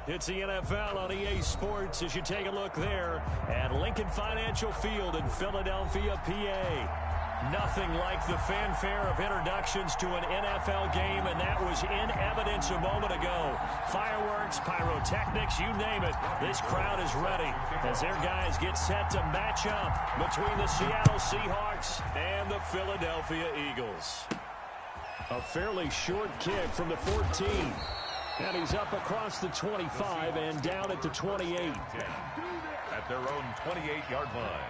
It's the NFL on EA Sports as you take a look there at Lincoln Financial Field in Philadelphia, PA. Nothing like the fanfare of introductions to an NFL game, and that was in evidence a moment ago. Fireworks, pyrotechnics, you name it. This crowd is ready as their guys get set to match up between the Seattle Seahawks and the Philadelphia Eagles. A fairly short kick from the 14. And he's up across the 25 and down at the 28. At their own 28-yard line.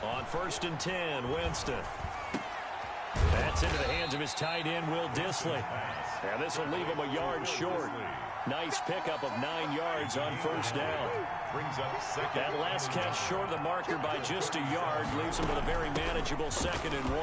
On 1st and 10, Winston. That's into the hands of his tight end, Will Dissly. And this will leave him a yard short. Nice pickup of 9 yards on 1st down. Brings up second. That last catch short of the marker by just a yard leaves him with a very manageable 2nd and 1.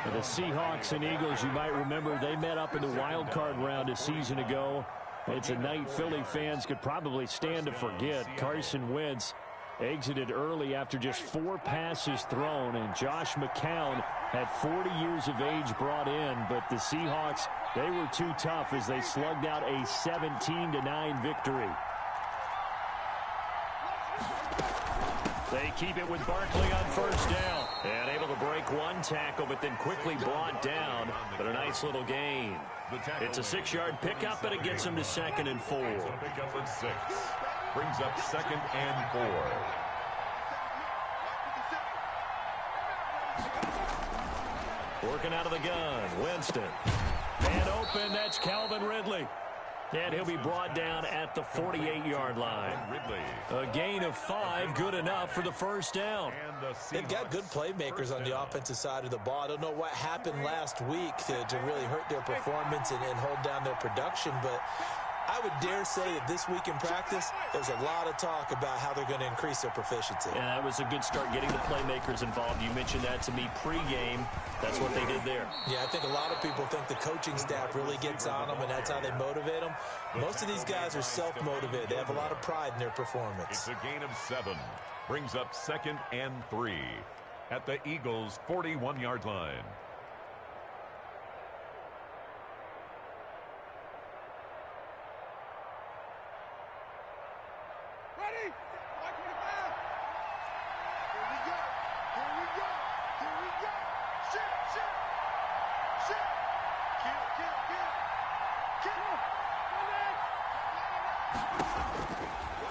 For the Seahawks and Eagles, you might remember they met up in the wild card round a season ago. It's a night Philly fans could probably stand to forget. Carson Wentz exited early after just 4 passes thrown, and Josh McCown had 40 years of age brought in, but the Seahawks, they were too tough as they slugged out a 17-9 victory. They keep it with Barkley on 1st down. And able to break 1 tackle, but then quickly brought down. But a nice little gain. It's a 6-yard pickup, and it gets him to 2nd and 4. Pickup of 6. Brings up 2nd and 4. Working out of the gun, Winston. And open, that's Calvin Ridley. And he'll be brought down at the 48-yard line. A gain of 5, good enough for the 1st down. They've got good playmakers on the offensive side of the ball. I don't know what happened last week to really hurt their performance and hold down their production, but I would dare say that this week in practice, there's a lot of talk about how they're going to increase their proficiency. And that was a good start getting the playmakers involved. You mentioned that to me pregame. That's what they did there. Yeah, I think a lot of people think the coaching staff really gets on them, and that's how they motivate them. Most of these guys are self-motivated. They have a lot of pride in their performance. It's a gain of 7. Brings up 2nd and 3 at the Eagles' 41-yard line.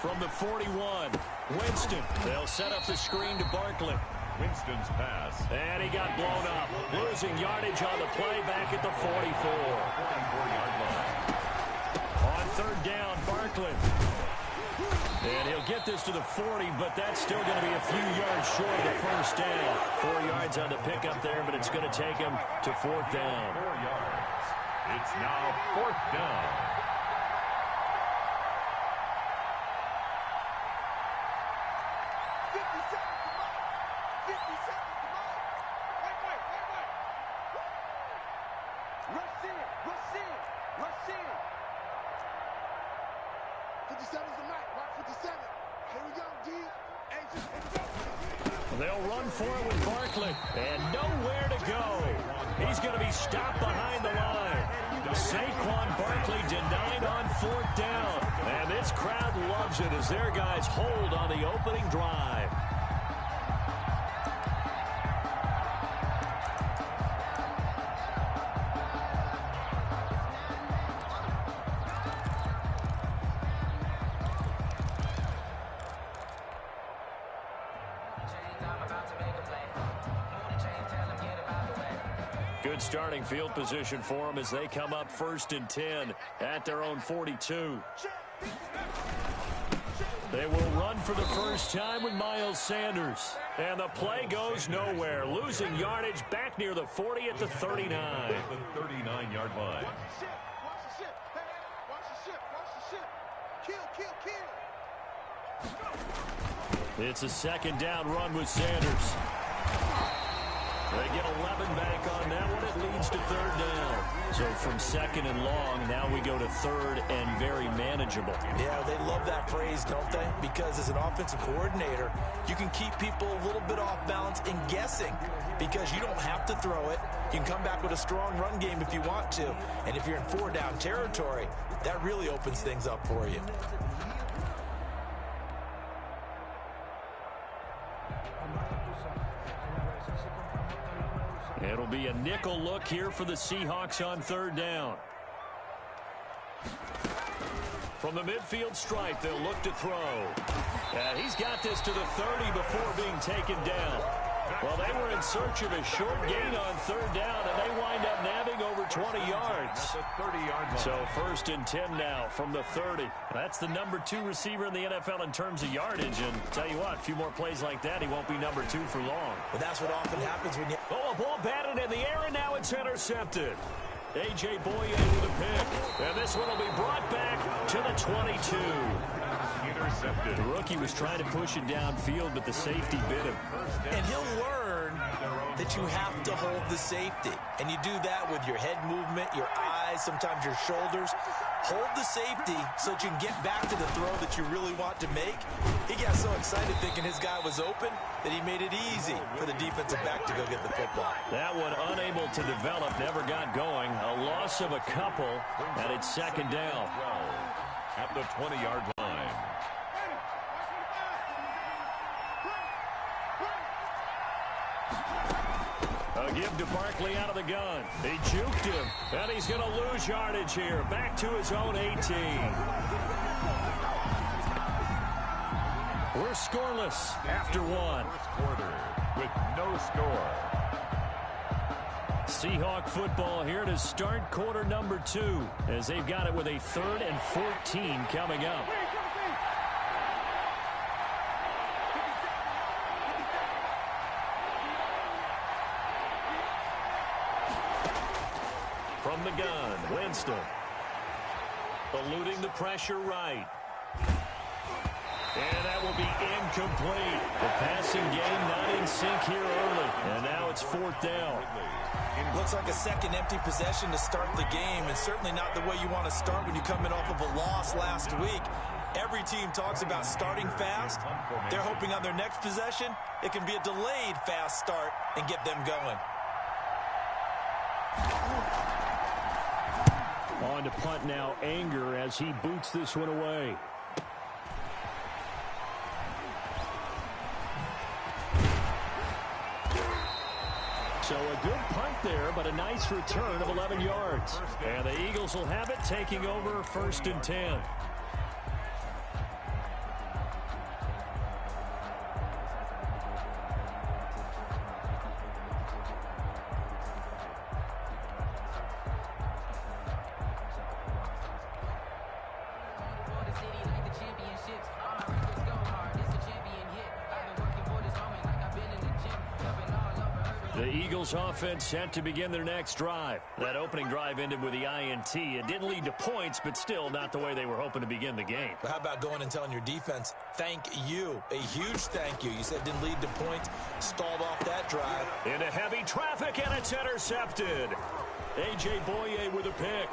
From the 41, Winston. They'll set up the screen to Barkley. Winston's pass. And he got blown up. Losing yardage on the play back at the 44. 44-yard line. On 3rd down, Barkley. And he'll get this to the 40, but that's still going to be a few yards short of the 1st down. 4 yards on the pickup there, but it's going to take him to 4th down. 4 yards. It's now 4th down. They'll run for it with Barkley, and nowhere to go. He's going to be stopped behind the line. Saquon Barkley denied on 4th down, and this crowd loves it as their guys hold on the opening drive. Good starting field position for them as they come up 1st and 10 at their own 42. They will run for the first time with Miles Sanders. And the play goes nowhere. Losing yardage back near the 40 at the 39. At the 39-yard line. Watch the ship. Watch the ship. Watch the ship. Watch the ship. Kill, kill, kill. It's a second down run with Sanders. They get 11 back on that one. It leads to third down. So from second and long, now we go to third and very manageable. Yeah, they love that phrase, don't they? Because as an offensive coordinator, you can keep people a little bit off balance and guessing because you don't have to throw it. You can come back with a strong run game if you want to. And if you're in four-down territory, that really opens things up for you. It'll be a nickel look here for the Seahawks on third down. From the midfield stripe, they'll look to throw. He's got this to the 30 before being taken down. Well, they were in search of a short gain on third down, and they wind up nabbing over 20 yards. So first and 10 now from the 30. That's the number 2 receiver in the NFL in terms of yardage. And tell you what, a few more plays like that, he won't be number 2 for long. Well, that's what often happens when you... Oh, a ball batted in the air, and now it's intercepted. A.J. Boye with a pick. And this one will be brought back to the 22. Intercepted. The rookie was trying to push it downfield, but the safety bit him. And he'll learn that you have to hold the safety. And you do that with your head movement, your eyes, sometimes your shoulders. Hold the safety so that you can get back to the throw that you really want to make. He got so excited thinking his guy was open that he made it easy for the defensive back to go get the football. That one unable to develop, never got going. A loss of a couple, and it's second down. At the 20-yard line. A give to Barkley out of the gun. He juked him, and he's going to lose yardage here. Back to his own 18. We're scoreless after one. First quarter with no score. Seahawk football here to start quarter number 2 as they've got it with a 3rd and 14 coming up. From the gun, Winston. Eluding the pressure right. And that will be incomplete. The passing game not in sync here early. And now it's 4th down. Looks like a second empty possession to start the game, and certainly not the way you want to start when you're coming off of a loss last week. Every team talks about starting fast. They're hoping on their next possession, it can be a delayed fast start and get them going. On to punt now, Anger, as he boots this one away. So a good punt there, but a nice return of 11 yards. And the Eagles will have it, taking over 1st and 10. The Eagles offense set to begin their next drive. That opening drive ended with the INT. It didn't lead to points, but still not the way they were hoping to begin the game. But how about going and telling your defense, thank you, a huge thank you. You said it didn't lead to points, stalled off that drive. Into heavy traffic, and it's intercepted. A.J. Boye with a pick.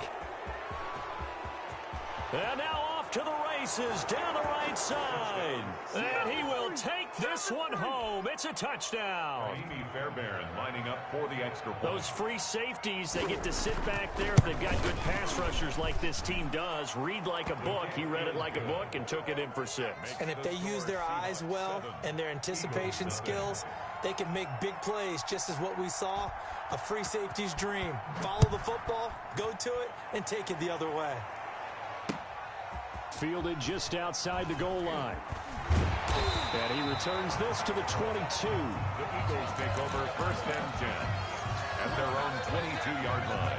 And now off to the races down the right side. And he will take this one home. It's a touchdown. Amy Fairbairn lining up for the extra point. Those free safeties, they get to sit back there if they've got good pass rushers like this team does. Read like a book. He read it like a book and took it in for 6. And if they use their eyes well and their anticipation skills, they can make big plays, just as what we saw. A free safety's dream. Follow the football, go to it, and take it the other way. Fielded just outside the goal line. And he returns this to the 22. The Eagles take over 1st and 10 at their own 22-yard line.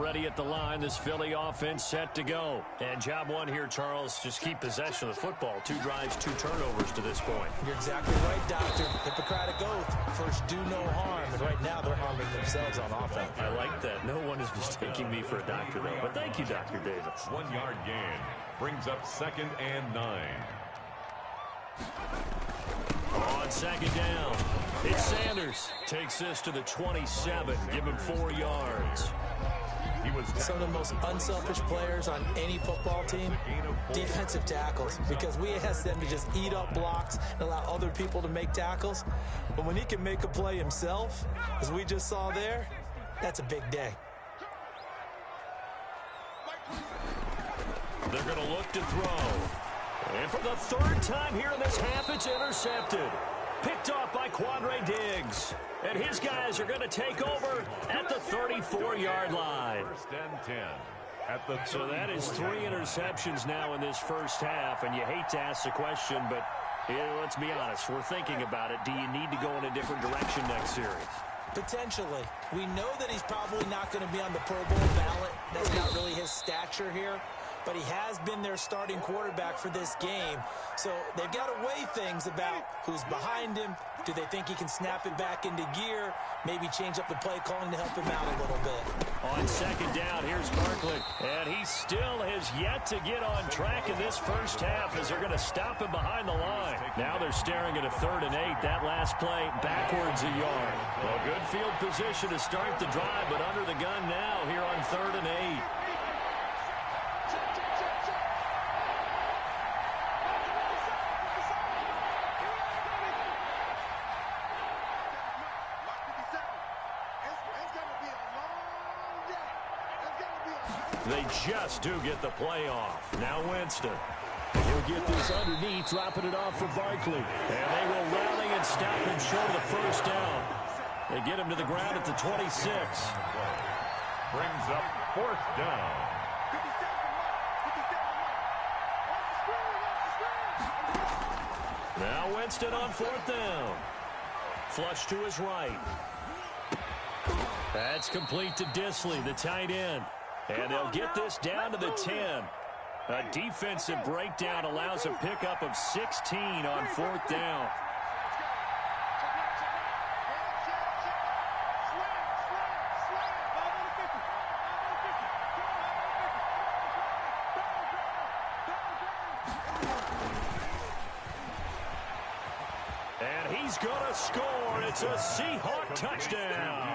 ready at the line. This Philly offense set to go. And job one here, Charles, just keep possession of the football. 2 drives, 2 turnovers to this point. You're exactly right, Doctor. Hippocratic oath. First, do no harm. And right now, they're harming themselves on offense. I like that. No one is mistaking me for a doctor, though. But thank you, Dr. Davis. 1 yard gain brings up 2nd and 9. On 2nd down, it's Sanders. Takes this to the 27. Give him 4 yards. Some of the most unselfish players on any football team, defensive tackles, because we ask them to just eat up blocks and allow other people to make tackles. But when he can make a play himself, as we just saw there, that's a big day. They're going to look to throw. And for the 3rd time here in this half, it's intercepted. Picked off by Quandre Diggs. And his guys are going to take over at the 34-yard line. 1st and 10. So that is 3 interceptions now in this first half. And you hate to ask the question, but let's be honest. We're thinking about it. Do you need to go in a different direction next series? Potentially. We know that he's probably not going to be on the Pro Bowl ballot. That's not really his stature here. But he has been their starting quarterback for this game. So they've got to weigh things about who's behind him. Do they think he can snap it back into gear? Maybe change up the play calling to help him out a little bit. On 2nd down, here's Barkley. And he still has yet to get on track in this first half as they're going to stop him behind the line. Now they're staring at a 3rd and 8. That last play backwards a yard. Well, good field position to start the drive, but under the gun now here on 3rd and 8. They just do get the play off. Now Winston. He'll get this underneath, dropping it off for Barkley. And they will rally and stop him short of the 1st down. They get him to the ground at the 26. Brings up 4th down. Now Winston on 4th down. Flush to his right. That's complete to Disley, the tight end. And they'll get this down to the 10. A defensive breakdown allows a pickup of 16 on 4th down. And he's going to score. It's a Seahawk touchdown.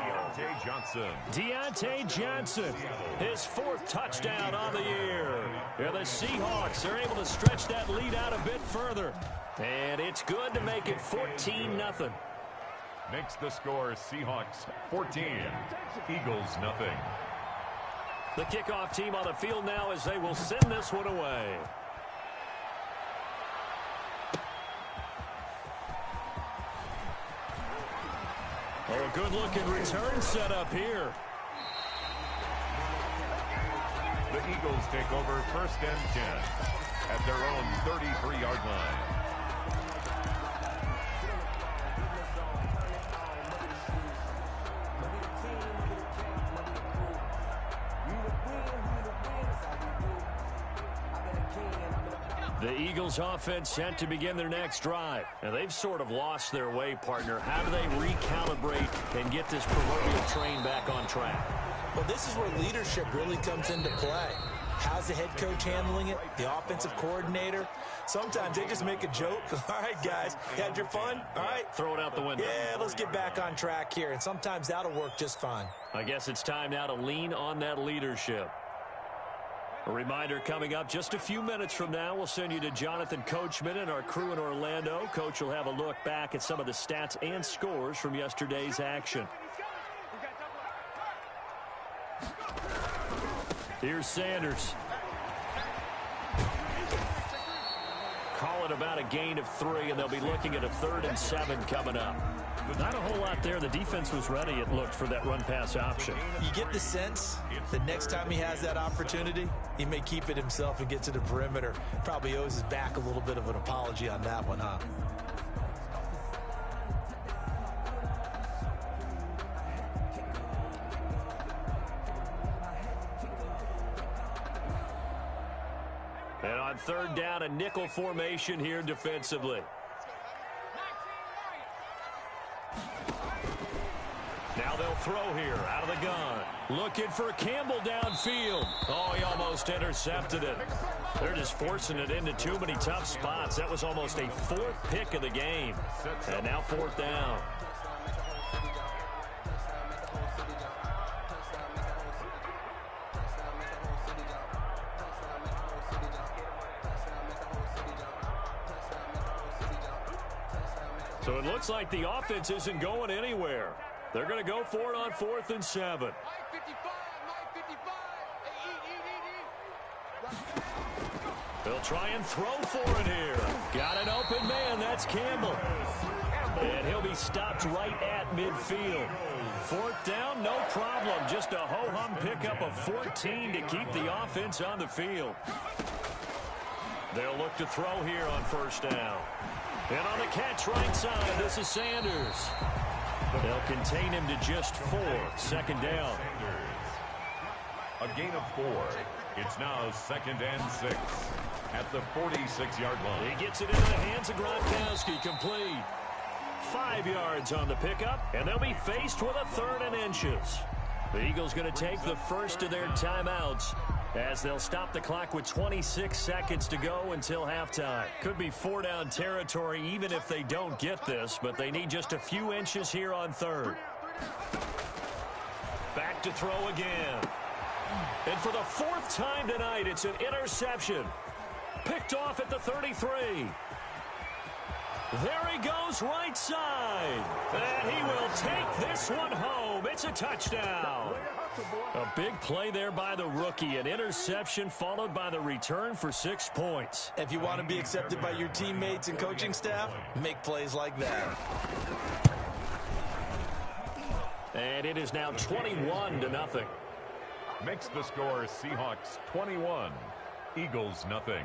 Deontay Johnson, his 4th touchdown on the year. And the Seahawks are able to stretch that lead out a bit further. And it's good to make it 14-0. Makes the score Seahawks 14, Eagles nothing. The kickoff team on the field now as they will send this one away. Oh, a good-looking return set up here. The Eagles take over 1st and 10 at their own 33-yard line. The Eagles offense set to begin their next drive. And they've sort of lost their way, partner. How do they recalibrate and get this proverbial train back on track? Well, this is where leadership really comes into play. How's the head coach handling it? The offensive coordinator? Sometimes they just make a joke. All right, guys, you had your fun? All right. Throw it out the window. Yeah, let's get back on track here. And sometimes that'll work just fine. I guess it's time now to lean on that leadership. A reminder coming up just a few minutes from now. We'll send you to Jonathan Coachman and our crew in Orlando. Coach will have a look back at some of the stats and scores from yesterday's action. Here's Sanders. Call it about a gain of 3, and they'll be looking at a 3rd and 7 coming up. Not a whole lot there. The defense was ready, it looked, for that run-pass option. You get the sense that next time he has that opportunity, he may keep it himself and get to the perimeter. Probably owes his back a little bit of an apology on that one, huh? And on third down, a nickel formation here defensively. Now they'll throw here out of the gun. Looking for Campbell downfield. Oh, he almost intercepted it. They're just forcing it into too many tough spots. That was almost a fourth pick of the game. And now fourth down. So it looks like the offense isn't going anywhere. They're going to go for it on 4th and 7. They'll try and throw for it here. Got an open man. That's Campbell. And he'll be stopped right at midfield. 4th down, no problem. Just a ho-hum pickup of 14 to keep the offense on the field. They'll look to throw here on 1st down. And on the catch right side, this is Sanders. They'll contain him to just 4. 2nd down. A gain of 4. It's now 2nd and 6 at the 46-yard line. He gets it into the hands of Gronkowski. Complete. 5 yards on the pickup, and they'll be faced with a 3rd and inches. The Eagles going to take the first of their timeouts as they'll stop the clock with 26 seconds to go until halftime. Could be 4-down territory even if they don't get this, but they need just a few inches here on 3rd. Back to throw again. And for the 4th time tonight, it's an interception. Picked off at the 33. There he goes right side. And he will take this one home. It's a touchdown. A big play there by the rookie. An interception followed by the return for 6 points. If you want to be accepted by your teammates and coaching staff, make plays like that. And it is now 21-0. Makes the score Seahawks 21, Eagles nothing.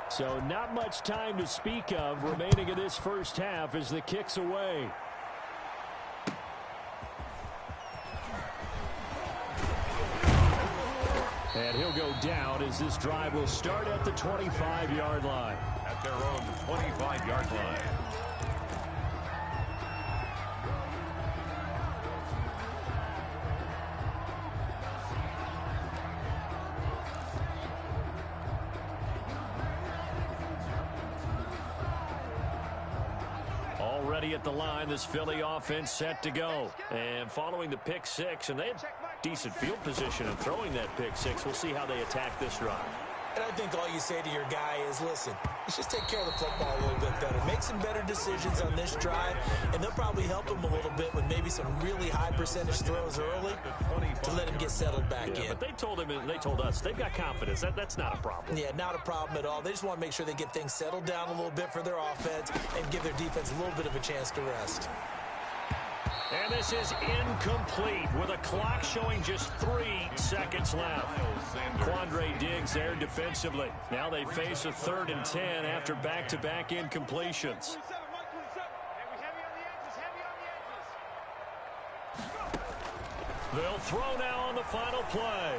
So not much time to speak of remaining in this first half as the kick's away. And he'll go down as this drive will start at the 25-yard line. At their own 25-yard line. Already at the line, this Philly offense set to go. And following the pick 6, and they had decent field position in throwing that pick 6. We'll see how they attack this drive. And I think all you say to your guy is, listen, let's just take care of the football a little bit better. Make some better decisions on this drive, and they'll probably help him a little bit with maybe some really high percentage throws early to let him get settled back in. But they told him, and they told us, they've got confidence. That's not a problem. Yeah, not a problem at all. They just want to make sure they get things settled down a little bit for their offense and give their defense a little bit of a chance to rest. And this is incomplete with a clock showing just 3 seconds left. Quandre Diggs there defensively. Now they face a 3rd and 10 after back-to-back incompletions. They'll throw now on the final play.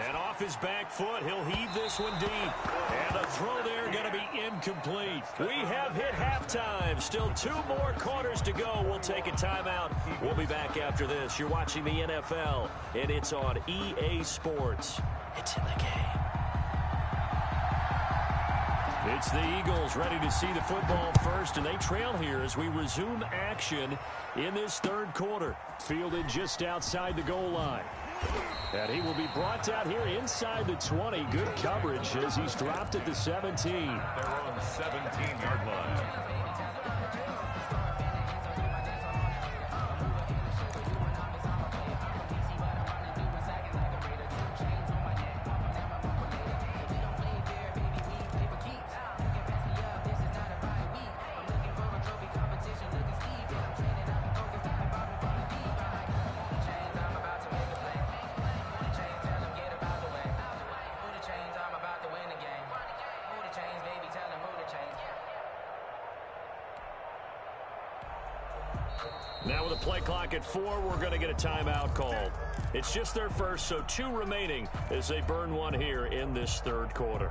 And off his back foot, he'll heave this one deep. And a throw there going to be incomplete. We have hit halftime. Still 2 more quarters to go. We'll take a timeout. We'll be back after this. You're watching the NFL, and it's on EA Sports. It's in the game. It's the Eagles ready to see the football first, and they trail here as we resume action in this 3rd quarter. Fielded just outside the goal line. And he will be brought out here inside the 20. Good coverage as he's dropped at the 17. Their own 17-yard line. Now with a play clock at 4, we're going to get a timeout called. It's just their first, so 2 remaining as they burn one here in this third quarter.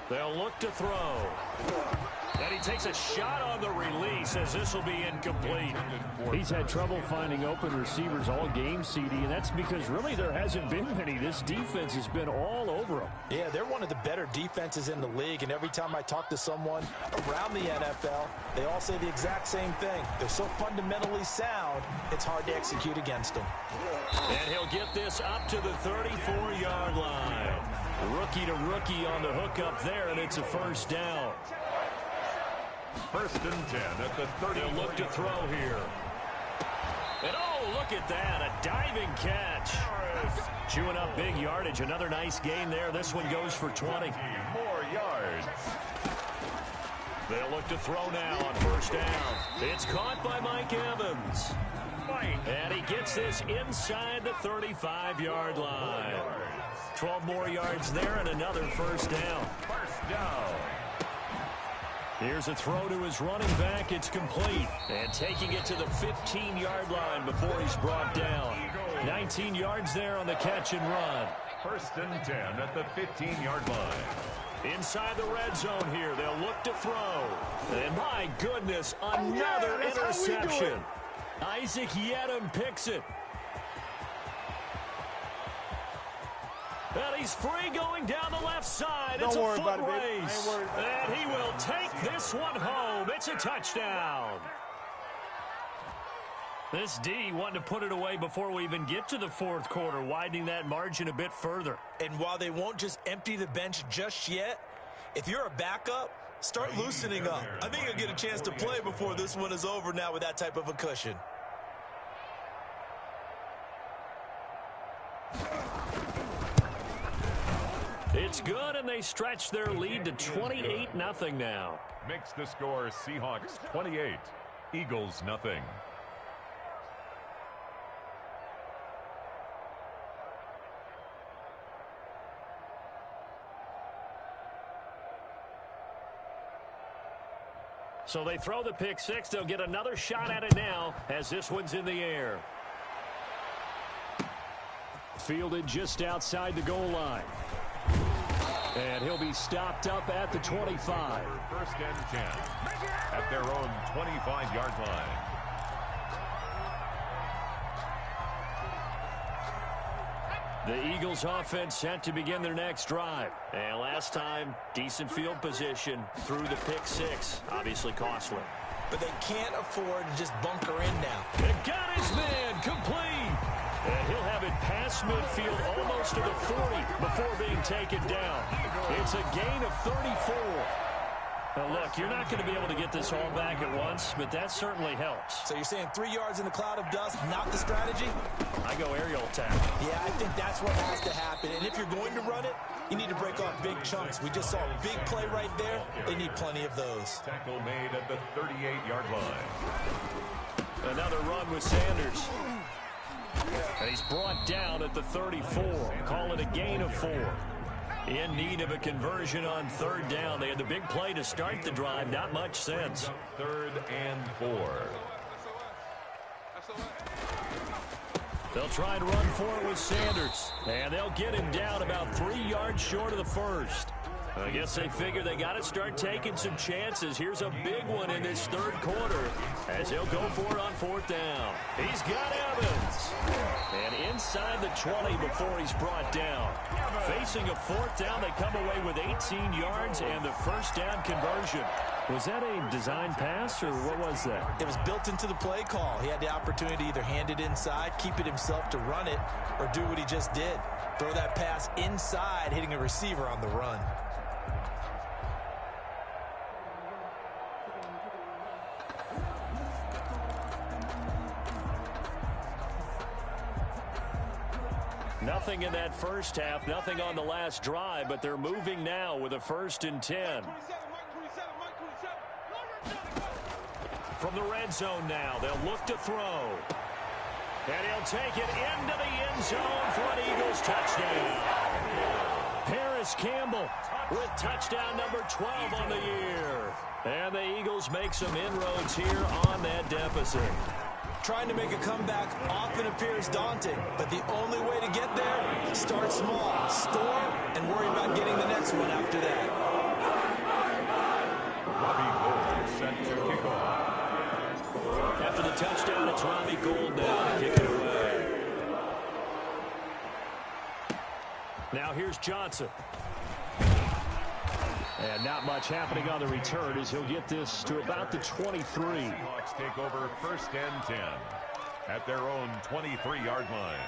They'll look to throw. And he takes a shot on the release as this will be incomplete. He's had trouble finding open receivers all game, CD, and that's because really there hasn't been many. This defense has been all over them. Yeah, they're one of the better defenses in the league, and every time I talk to someone around the NFL, they all say the exact same thing. They're so fundamentally sound, it's hard to execute against them. And he'll get this up to the 34-yard line. Rookie to rookie on the hook up there, and it's a first down. First and 10 at the 30. They'll look to throw here. And oh, look at that, a diving catch. Chewing up big yardage, another nice gain there. This one goes for 20. More yards. They'll look to throw now on first down. It's caught by Mike Evans. And he gets this inside the 35-yard line. 12 more yards there and another first down. First down. Here's a throw to his running back. It's complete. And taking it to the 15-yard line before he's brought down. 19 yards there on the catch and run. First and 10 at the 15-yard line. Inside the red zone here. They'll look to throw. And my goodness, another interception. Isaac Yedem picks it. And he's free going down the left side. It's a foot race. And he will take this one home. It's a touchdown. This D wanted to put it away before we even get to the fourth quarter, widening that margin a bit further. And while they won't just empty the bench just yet, if you're a backup, start loosening up. I think you'll get a chance to play before this one is over now with that type of a cushion. It's good, and they stretch their lead to 28-0 now. Makes the score Seahawks 28, Eagles nothing. So they throw the pick six. They'll get another shot at it now as this one's in the air. Fielded just outside the goal line. And he'll be stopped up at the 25. First and 10 at their own 25-yard line. The Eagles offense set to begin their next drive. And last time, decent field position through the pick six. Obviously costly. But they can't afford to just bunker in now. And got his man complete. And he'll have it past midfield almost to the 40 before being taken down. It's a gain of 34. Now, look, you're not going to be able to get this all back at once, but that certainly helps. So you're saying 3 yards in the cloud of dust, not the strategy? I go aerial attack. Yeah, I think that's what has to happen. And if you're going to run it, you need to break off big chunks. We just saw a big play right there. They need plenty of those. Tackle made at the 38-yard line. Another run with Sanders. And he's brought down at the 34. Call it a gain of 4. In need of a conversion on third down. They had the big play to start the drive. Not much sense. 3rd and 4. They'll try and run for it with Sanders. And they'll get him down about 3 yards short of the first. I guess they figure they got to start taking some chances. Here's a big one in this third quarter as they'll go for it on fourth down. He's got Evans. And inside the 20 before he's brought down. Facing a fourth down, they come away with 18 yards and the first down conversion. Was that a design pass, or what was that? It was built into the play call. He had the opportunity to either hand it inside, keep it himself to run it, or do what he just did. Throw that pass inside, hitting a receiver on the run. Nothing in that first half, nothing on the last drive, but they're moving now with a 1st and 10. from the red zone now. They'll look to throw. And he'll take it into the end zone for an Eagles touchdown. Paris Campbell with touchdown number 12 on the year. And the Eagles make some inroads here on that deficit. Trying to make a comeback often appears daunting, but the only way to get there, start small, score, and worry about getting the next one after that. Robbie Gould set to kick off. After the touchdown, it's Robbie Gould now to kick it away. Now here's Johnson. And not much happening on the return as he'll get this to about the 23. Seahawks take over 1st and 10 at their own 23-yard line.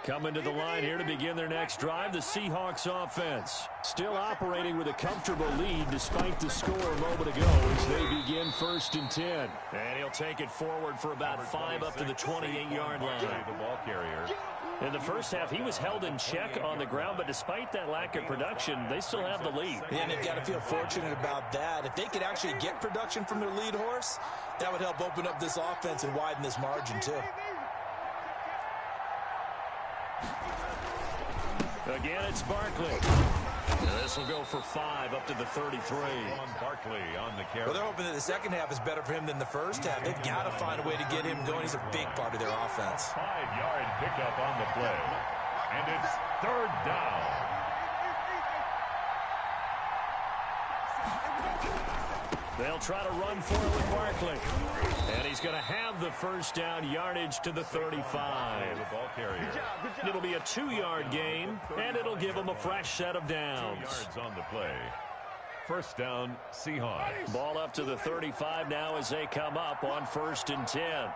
Coming to the line here to begin their next drive, the Seahawks offense. Still operating with a comfortable lead despite the score a moment ago as they begin 1st and 10. And he'll take it forward for about 5 up to the 28-yard line. The ball carrier. In the first half, he was held in check on the ground, but despite that lack of production, they still have the lead. And they've got to feel fortunate about that. If they could actually get production from their lead horse, that would help open up this offense and widen this margin, too. Again, it's Barkley. This will go for 5 up to the 33. On Barkley on the carry. Well, they're hoping that the second half is better for him than the first half. They've got to find a way to get him going. He's a big part of their offense. 5-yard pickup on the play. And it's 3rd down. They'll try to run for it with Barkley. And he's going to have the first down, yardage to the 35. The ball carrier. It'll be a 2-yard gain, and it'll give them a fresh set of downs. 2 yards on the play. 1st down, Seahawks. Ball up to the 35 now as they come up on 1st and 10.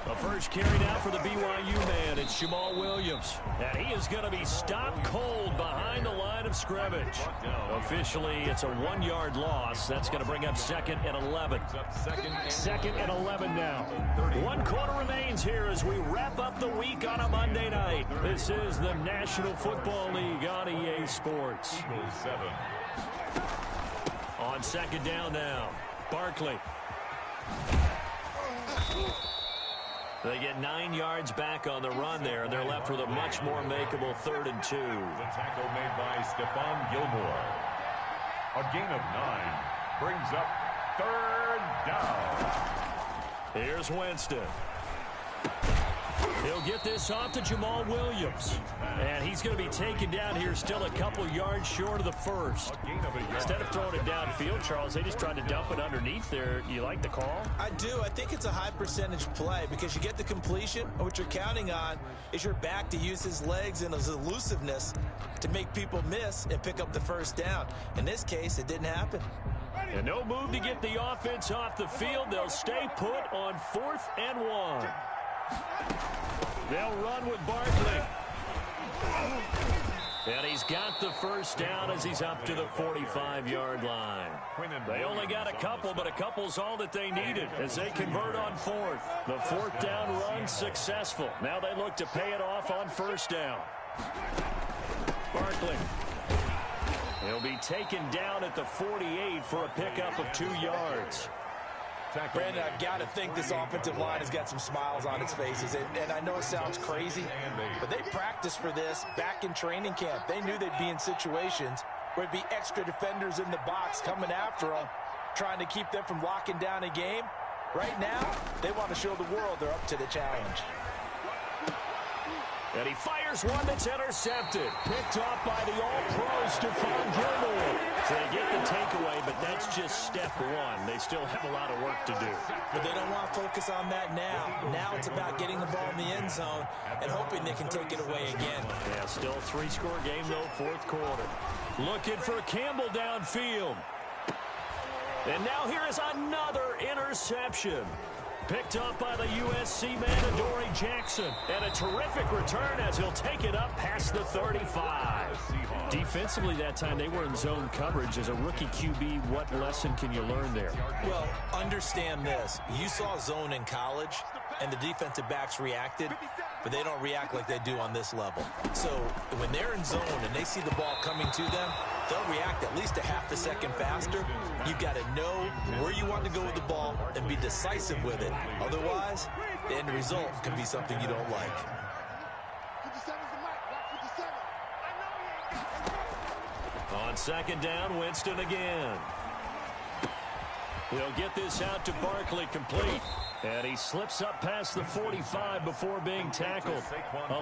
The first carry now for the BYU man. It's Jamal Williams. And he is going to be stopped cold behind the line of scrimmage. Officially, it's a 1-yard loss. That's going to bring up 2nd and 11. 2nd and 11 now. 1 quarter remains here as we wrap up the week on a Monday night. This is the National Football League on EA Sports. Eagles 7. On 2nd down now, Barkley. They get 9 yards back on the run there, and they're left with a much more makeable 3rd and 2. The tackle made by Stephon Gilmore. A gain of 9 brings up 3rd down. Here's Winston. He'll get this off to Jamal Williams. And he's going to be taken down here still a couple yards short of the first. Instead of throwing it downfield, Charles, they just tried to dump it underneath there. You like the call? I do. I think it's a high percentage play because you get the completion. And what you're counting on is your back to use his legs and his elusiveness to make people miss and pick up the first down. In this case, it didn't happen. And no move to get the offense off the field. They'll stay put on 4th and 1. They'll run with Barkley. And he's got the first down as he's up to the 45-yard line. They only got a couple, but a couple's all that they needed as they convert on 4th. The 4th down run successful. Now they look to pay it off on 1st down. Barkley. He'll be taken down at the 48 for a pickup of 2 yards. Brandon, I've got to think this offensive line has got some smiles on its faces. And I know it sounds crazy, but they practiced for this back in training camp. They knew they'd be in situations where it'd be extra defenders in the box coming after them, trying to keep them from locking down a game. Right now, they want to show the world they're up to the challenge. And he fires one that's intercepted. Picked off by the all-pro Stephon Gilmore. So they get the takeaway, but that's just step 1. They still have a lot of work to do. But they don't want to focus on that now. Now it's about getting the ball in the end zone and hoping they can take it away again. Yeah, still a 3-score game, though, 4th quarter. Looking for Campbell downfield. And now here is another interception. Picked up by the USC man, Adoree Jackson. And a terrific return as he'll take it up past the 35. Defensively that time, they were in zone coverage. As a rookie QB, what lesson can you learn there? Well, understand this. You saw zone in college, and the defensive backs reacted, but they don't react like they do on this level. So when they're in zone and they see the ball coming to them, they'll react at least a half a second faster. You've got to know where you want to go with the ball and be decisive with it. Otherwise, the end result can be something you don't like. On second down, Winston again. He'll get this out to Barkley, complete. And he slips up past the 45 before being tackled.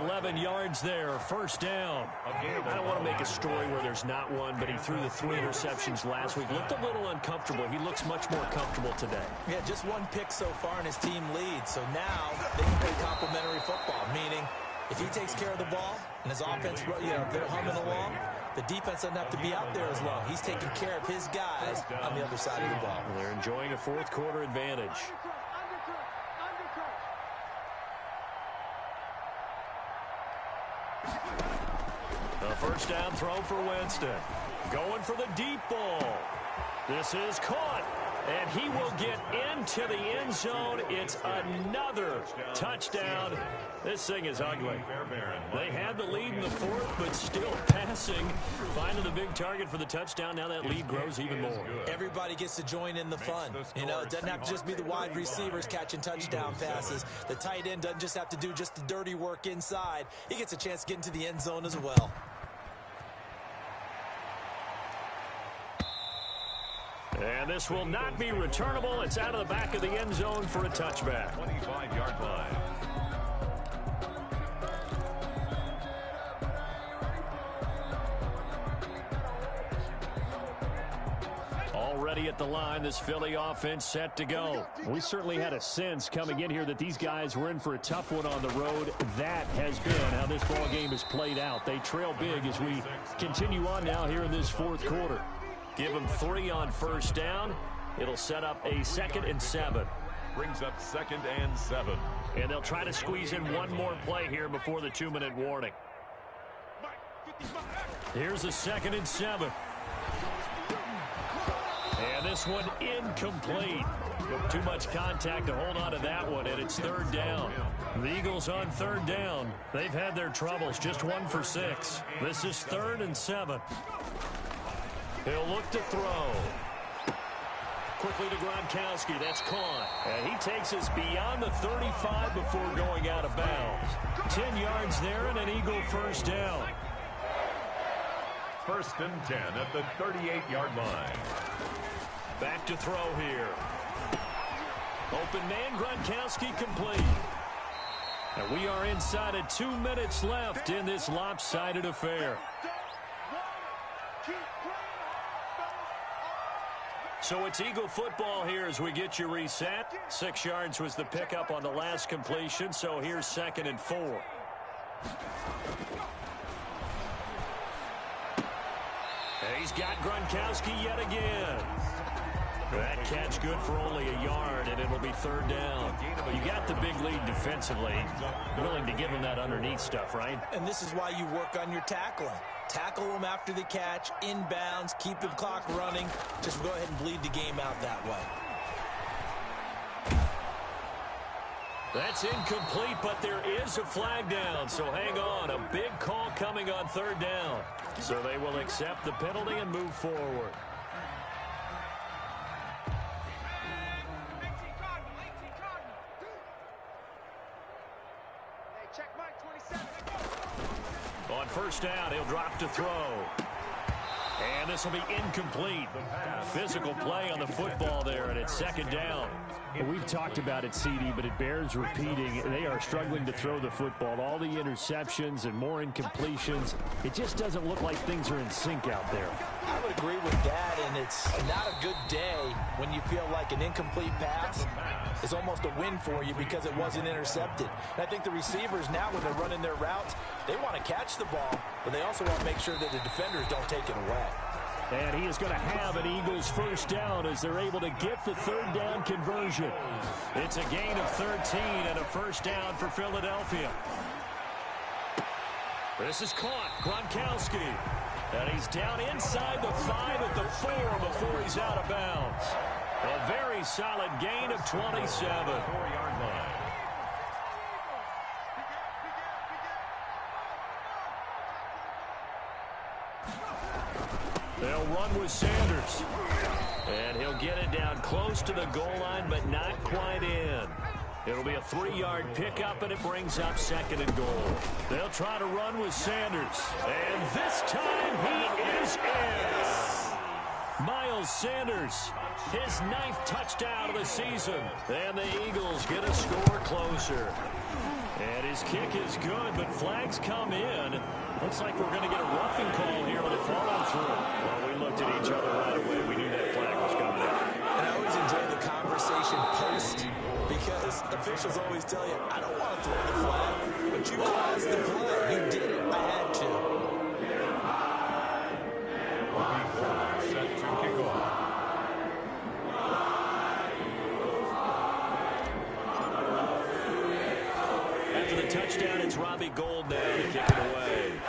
11 yards there, first down. I don't want to make a story where there's not one, but he threw the 3 interceptions last week. Looked a little uncomfortable. He looks much more comfortable today. Yeah, just 1 pick so far and his team leads. So now they can play complementary football, meaning if he takes care of the ball and his offense, they're humming along, the defense doesn't have to be out there as long. He's taking care of his guys on the other side of the ball. They're enjoying a fourth quarter advantage. A first down throw for Winston. Going for the deep ball. This is caught. And he will get into the end zone. It's another touchdown. This thing is ugly. They had the lead in the fourth, but still passing. Finding the big target for the touchdown. Now that lead grows even more. Everybody gets to join in the fun. It doesn't have to just be the wide receivers catching touchdown passes. The tight end doesn't just have to do just the dirty work inside. He gets a chance to get into the end zone as well. And this will not be returnable. It's out of the back of the end zone for a touchback. 25-yard line. Already at the line, this Philly offense set to go. We certainly had a sense coming in here that these guys were in for a tough one on the road. That has been how this ball game has played out. They trail big as we continue on now here in this fourth quarter. Give them 3 on first down. It'll set up a 2nd and 7. Brings up 2nd and 7. And they'll try to squeeze in one more play here before the 2-minute warning. Here's a 2nd and 7. And this one incomplete. Too much contact to hold on to that one, and it's 3rd down. The Eagles on 3rd down. They've had their troubles, just 1 for 6. This is 3rd and 7. He'll look to throw. Quickly to Gronkowski. That's caught. And he takes us beyond the 35 before going out of bounds. 10 yards there and an Eagle first down. 1st and 10 at the 38-yard line. Back to throw here. Open man, Gronkowski complete. And we are inside of 2 minutes left in this lopsided affair. So it's Eagle football here as we get you reset. 6 yards was the pickup on the last completion, so here's 2nd and 4. And he's got Gronkowski yet again. That catch good for only a yard, and it'll be 3rd down. You got the big lead defensively. Willing to give him that underneath stuff, right? And this is why you work on your tackling. Tackle them after the catch, inbounds, keep the clock running. Just go ahead and bleed the game out that way. That's incomplete, but there is a flag down, so hang on. A big call coming on 3rd down. So they will accept the penalty and move forward. On first down, he'll drop to throw. And this will be incomplete. Physical play on the football there, and it's 2nd down. We've talked about it, CD, but it bears repeating. They are struggling to throw the football. All the interceptions and more incompletions. It just doesn't look like things are in sync out there. I would agree with that, and it's not a good day when you feel like an incomplete pass is almost a win for you because it wasn't intercepted. And I think the receivers now, when they're running their routes, they want to catch the ball, but they also want to make sure that the defenders don't take it away. And he is going to have an Eagles first down as they're able to get the 3rd down conversion. It's a gain of 13 and a first down for Philadelphia. This is caught. Gronkowski. And he's down inside the 5 at the 4 before he's out of bounds. A very solid gain of 27. 4-yard line. run with Sanders. And he'll get it down close to the goal line, but not quite in. It'll be a 3-yard pickup, and it brings up 2nd and goal. They'll try to run with Sanders. And this time he is in. Miles Sanders, his 9th touchdown of the season. And the Eagles get a score closer. And his kick is good, but flags come in. Looks like we're going to get a roughing call here with a follow-through. Well, we looked at each other right away. We knew that flag was coming out. And I always enjoy the conversation post, because officials always tell you, I don't want to throw the flag, but you caused the play. You did it. I had to. Set to kick off. After the touchdown, it's Robbie Gould now to kick it away.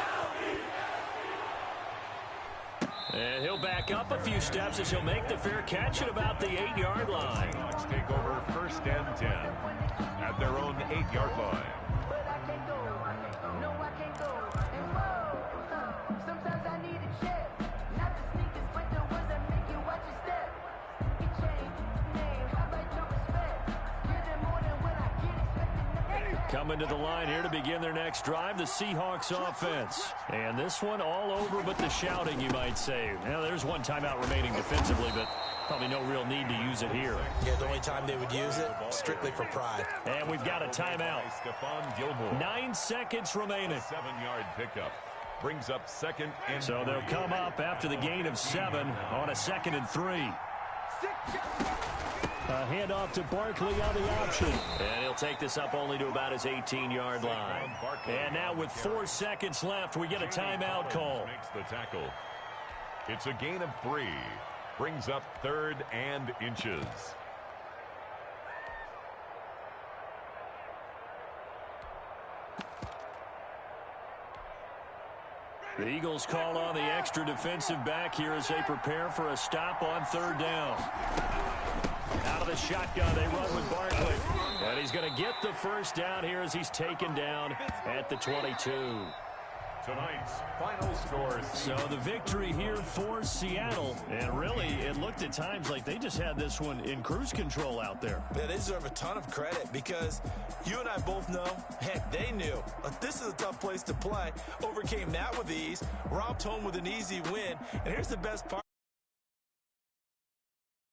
And he'll back up a few steps as he'll make the fair catch at about the 8-yard line. Seahawks take over 1st and 10 at their own 8-yard line. But I can't go. No, I can't go. And whoa, sometimes I need a check. Not the sneakers, but the ones that make you watch your step. Get changed, name, how about your respect? Give them more than when I get expected. Coming to the line here to begin their next drive, the Seahawks offense. And this one all over but the shouting, you might say. Now, there's one timeout remaining defensively, but probably no real need to use it here. Yeah, the only time they would use it, strictly for pride. And we've got a timeout. Stephon Gilmore. 9 seconds remaining. 7-yard pickup. Brings up 2nd and So they'll come up after the gain of 7 on a 2nd and 3. A handoff to Barkley on the option. And he'll take this up only to about his 18-yard line. And now with 4 seconds left, we get a timeout call. Makes the tackle. It's a gain of 3. Brings up 3rd and inches. The Eagles call on the extra defensive back here as they prepare for a stop on 3rd down. Out of the shotgun, they run with Barkley. And he's going to get the first down here as he's taken down at the 22. Tonight's final scores. So the victory here for Seattle. And really, it looked at times like they just had this one in cruise control out there. Yeah, they deserve a ton of credit because you and I both know, heck, they knew. This is a tough place to play. Overcame that with ease. Romped home with an easy win. And here's the best part.